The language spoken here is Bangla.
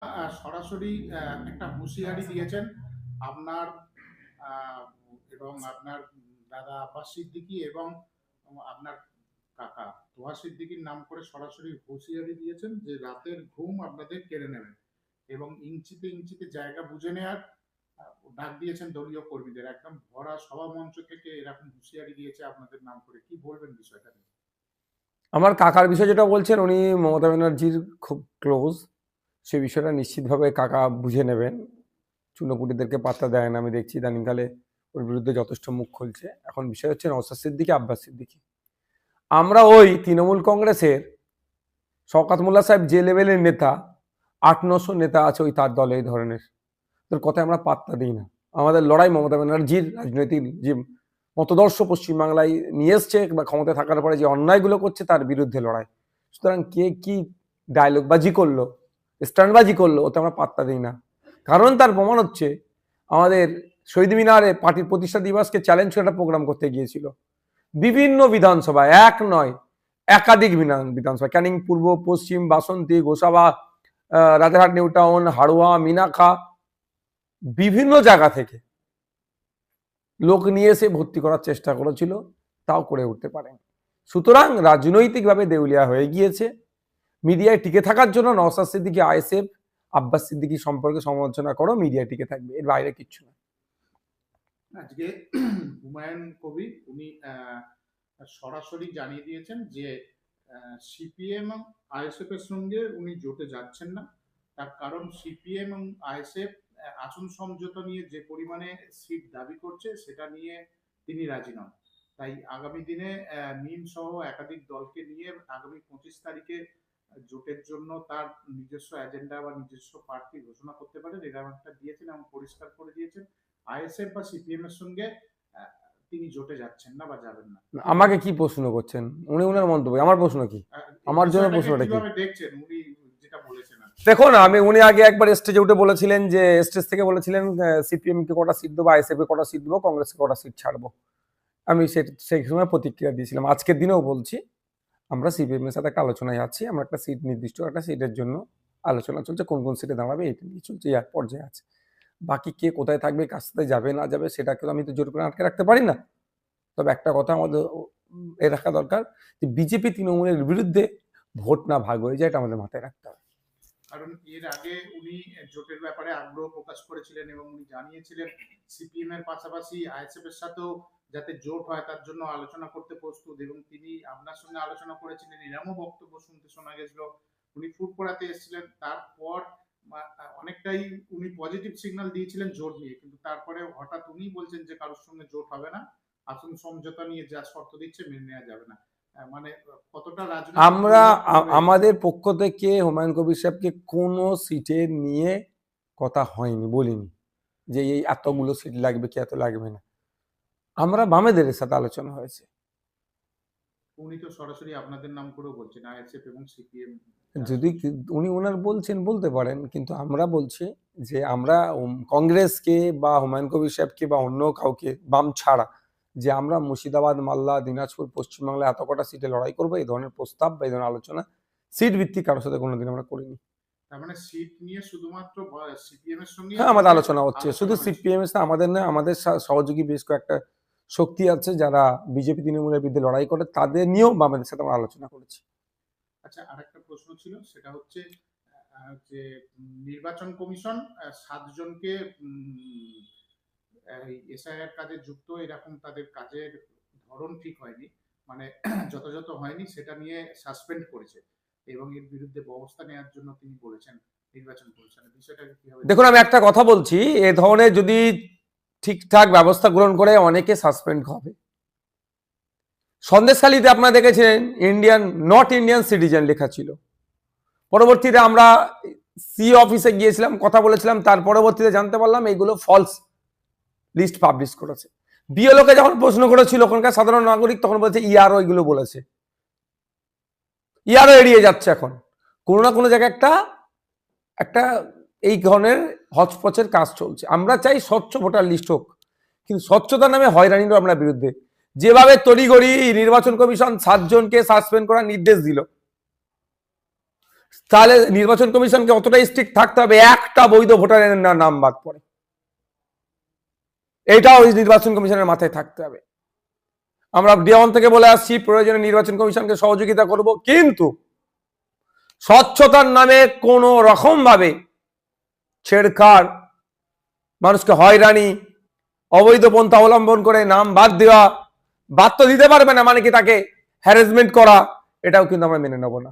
সরাসরি একটা হুঁশিয়ারি দিয়েছেন আপনার এবং আপনার দাদা আব্বাস সিদ্দিকী এবং আপনার কাকা তোহা সিদ্দিকীর নাম করে সরাসরি হুঁশিয়ারি দিয়েছেন যে রাতের ঘুম আপনাদের কেড়ে নেবেন এবং ইঞ্চিতে ইঞ্চিতে জায়গা বুঝে নেওয়ার ডাক দিয়েছেন দলীয় কর্মীদের। একদম ভরা সভা মঞ্চ থেকে এরকম হুঁশিয়ারি দিয়েছে আপনাদের নাম করে। কি বলবেন বিষয়টা নিয়ে? আমার কাকার বিষয় যেটা বলছেন, উনি মমতা ব্যানার্জির খুব ক্লোজ। সে বিষয়টা নিশ্চিতভাবে কাকা বুঝে নেবেন। চুনোপুটিদেরকে পাত্তা দেয় না, আমি দেখছি ইদানিংকালে ওর বিরুদ্ধে যথেষ্ট মুখ খুলছে। এখন বিষয় হচ্ছে নওশাদ সিদ্দিকী, আব্বাস সিদ্দিকী। আমরা ওই তৃণমূল কংগ্রেসের শওকত মোল্লা সাহেব যে লেভেলের নেতা, ৮-৯০০ নেতা আছে ওই তার দলে এই ধরনের, তোর কথায় আমরা পাত্তা দিই না। আমাদের লড়াই মমতা ব্যানার্জির রাজনৈতিক যে মতদর্শ পশ্চিমবাংলায় নিয়ে এসছে বা ক্ষমতায় থাকার পরে যে অন্যায়গুলো করছে তার বিরুদ্ধে লড়াই। সুতরাং কে কি ডায়লগবাজি করলো, স্ট্যান্ডবাজি করলো, ওতে আমরা পাত্তা দিই না। কারণ তার প্রমাণ হচ্ছে আমাদের শহীদ মিনারে পার্টির প্রতিষ্ঠা দিবসকে চ্যালেঞ্জ করে একটা প্রোগ্রাম করতে গিয়েছিল। বিভিন্ন বিধানসভায়, এক নয় একাধিক বিধানসভা, ক্যানিং পূর্ব, পশ্চিম, বাসন্তী, গোসাবা, রাজারহাট, নিউ টাউন, হাড়োয়া, মিনাখা, বিভিন্ন জায়গা থেকে লোক নিয়ে এসে ভর্তি করার চেষ্টা করেছিল, তাও করে উঠতে পারেন। সুতরাং রাজনৈতিকভাবে দেউলিয়া হয়ে গিয়েছে। মিডিয়ায় টিকে থাকার জন্য নওশাদ সিদ্দিকী, আইএসএফ, আব্বাস সিদ্দিকী সম্পর্কে সমালোচনা করো, মিডিয়ায় টিকে থাকবে, এর বাইরে কিচ্ছু না। আজকে হুমায়ুন কবির উনি সরাসরি জানিয়ে দিয়েছেন যে সিপিএম এবং আইএসএফ এর সঙ্গে উনি জোটে যাচ্ছেন না। তার কারণ সিপিএম এবং আইএসএফ আসন সমঝোতা নিয়ে যে পরিমাণে সিট দাবি করছে সেটা নিয়ে তিনি রাজি নন। তাই আগামী দিনে নীল সহ একাধিক দলকে নিয়ে আগামী 25 তারিখে জোটের জন্য তার নিজস্ব এজেন্ডা বা নিজস্ব প্রার্থী ঘোষণা করতে পারেন, এরকম একটা দিয়েছেন এবং পরিষ্কার করে দিয়েছেন আইএসএফ বা সিপিএম এর সঙ্গে তিনি জোটে যাচ্ছেন না বা যাবেন না। আমাকে কি প্রশ্ন করছেন? উনি ওনার মন্তব্য, আমার প্রশ্ন কি? আমার জন্য প্রশ্নটা কি? দেখছেন উনি যেটা বলেছেন? দেখুন, উনি আগে একবার স্টেজে উঠে বলেছিলেন যে স্টেজ থেকে বলেছিলেন সিপিএম কে কটা সিট দেবো, আইএসএফ কে কটা সিট দেবো, কংগ্রেসকে কটা সিট ছাড়বো। আমি সেই সময় প্রতিক্রিয়া দিয়েছিলাম। আজকের দিনেও বলছি, আমরা সিপিএম এর সাথে একটা আলোচনায় আছি। আমরা একটা সিট, নির্দিষ্ট একটা সিটের জন্য আলোচনা চলছে, কোন কোন সিটে দাঁড়াবে এটা নিয়ে চলছে, এই এক পর্যায়ে আছে। বাকি কে কোথায় থাকবে, কার সাথে যাবে না যাবে, সেটাকে আমি তো জোর করে আটকে রাখতে পারি না। তবে একটা কথা আমাদের এ রাখা দরকার যে বিজেপি তৃণমূলের বিরুদ্ধে ভোট না ভাগ হয়ে যায়, এটা আমাদের মাথায় রাখতে হবে। কারণ এর আগে উনি জোটের ব্যাপারে আগ্রহ প্রকাশ করেছিলেন এবং উনি জানিয়েছিলেন সিপিএম এর পাশাপাশি আইএসএফ এর সাথেও যাতে জোট হয় তার জন্য আলোচনা করতে প্রস্তুত, এবং তিনি আপনার সঙ্গে আলোচনা করেছিলেন, এরকমও বক্তব্য শুনতে শোনা গেছিল। উনি ফুটপড়াতে এসেছিলেন, তারপর অনেকটাই উনি পজিটিভ সিগন্যাল দিয়েছিলেন জোট নিয়ে, কিন্তু তারপরে হঠাৎ উনি বলছেন যে কারোর সঙ্গে জোট হবে না, আসন সমঝোতা নিয়ে যা শর্ত দিচ্ছে মেনে নেওয়া যাবে না। মানে কতটা আমরা আমাদের পক্ষ থেকে হুমায়ুন কবির সাহেবকে কোনো সিটে নিয়ে কথা হয়নি, বলিনি যে এই এতগুলো সিট লাগবে কি এত লাগবে না। আমরা বামেদের সাথে আলোচনা হয়েছে। উনি তো সরাসরি আপনাদের নাম করেও বলছেন আইএসএফ এবং সিপিএম। যদি উনি ওনার বলছেন বলতে পারেন, কিন্তু আমরা বলছি যে আমরা কংগ্রেসকে বা হুমায়ুন কবির সাহেবকে বা অন্য কাউকে বাম ছাড়া যে আমরা মুর্শিদাবাদ, মালদা, দিনাজপুর, পশ্চিমবাংলায় এত কটা সিটে লড়াই করবো, এই ধরনের প্রস্তাব বা এই ধরনের আলোচনা সিট ভিত্তিক কারোর সাথে কোনোদিন আমরা করিনি। তার মানে সিট নিয়ে শুধুমাত্র সিপিএম এর সঙ্গে হ্যাঁ, আমাদের আলোচনা হচ্ছে। শুধু সিপিএম এর সাথে আমাদের না, আমাদের সহযোগী বেশ কয়েকটা শক্তি আছে যারা বিজেপি তৃণমূলের বিরুদ্ধে লড়াই করে, তাদের নিয়েও আমাদের সাথে আমরা আলোচনা করেছি। আচ্ছা, আরেকটা প্রশ্ন ছিল, সেটা হচ্ছে যে নির্বাচন কমিশন 7 জনকে এসআইআর কাজে যুক্ত, এরকম তাদের কাজের ধরন ঠিক হয়নি, মানে যথাযথ হয়নি, সেটা নিয়ে সাসপেন্ড করেছে এবং এর বিরুদ্ধে ব্যবস্থা নেওয়ার জন্য তিনি বলেছেন নির্বাচন কমিশনের। বিষয়টা কি হবে? দেখুন, আমি একটা কথা বলছি, এ ধরনের যদি ঠিকঠাক ব্যবস্থা গ্রহণ করে অনেকে সাসপেন্ড হবে। সন্দেশখালীতে আপনারা দেখেছেন ইন্ডিয়ান, নট ইন্ডিয়ান সিটিজেন লেখা ছিল। পরবর্তীতে আমরা সি অফিসে গিয়েছিলাম, কথা বলেছিলাম, তার পরবর্তীতে জানতে পারলাম এইগুলো ফলস লিস্ট পাবলিশ করেছে। বিএলওকে যখন প্রশ্ন করেছিল ওখানকার সাধারণ নাগরিক, তখন বলছে ইআরও এগুলো বলেছে। ইআরও এড়িয়ে যাচ্ছে এখন। কোনো না কোনো জায়গায় একটা এই ধরনের হচপচের কাজ চলছে। আমরা চাই স্বচ্ছ ভোটার লিস্ট হোক, কিন্তু স্বচ্ছতার নামে হয়রানিরও আমরা বিরুদ্ধে। যেভাবে তড়িঘড়ি নির্বাচন কমিশন 7 জনকে সাসপেন্ড করার নির্দেশ দিল, তাহলে নির্বাচন কমিশনকে অতটাই স্ট্রিক্ট থাকতে হবে, একটা বৈধ ভোটারের নাম বাদ পড়ে, এটাও নির্বাচন কমিশনের মাথায় থাকতে হবে। আমরা ডে ওয়ান থেকে বলে আসছি প্রয়োজনে নির্বাচন কমিশনকে সহযোগিতা করব, কিন্তু স্বচ্ছতার নামে কোন রকম ভাবে ছেড়খাড়, মানুষকে হয়রানি, অবৈধ পন্থা অবলম্বন করে নাম বাদ দেওয়া, বাদ তো দিতে পারবে না মানে কি তাকে হ্যারাসমেন্ট করা, এটাও কিন্তু আমরা মেনে নেব না।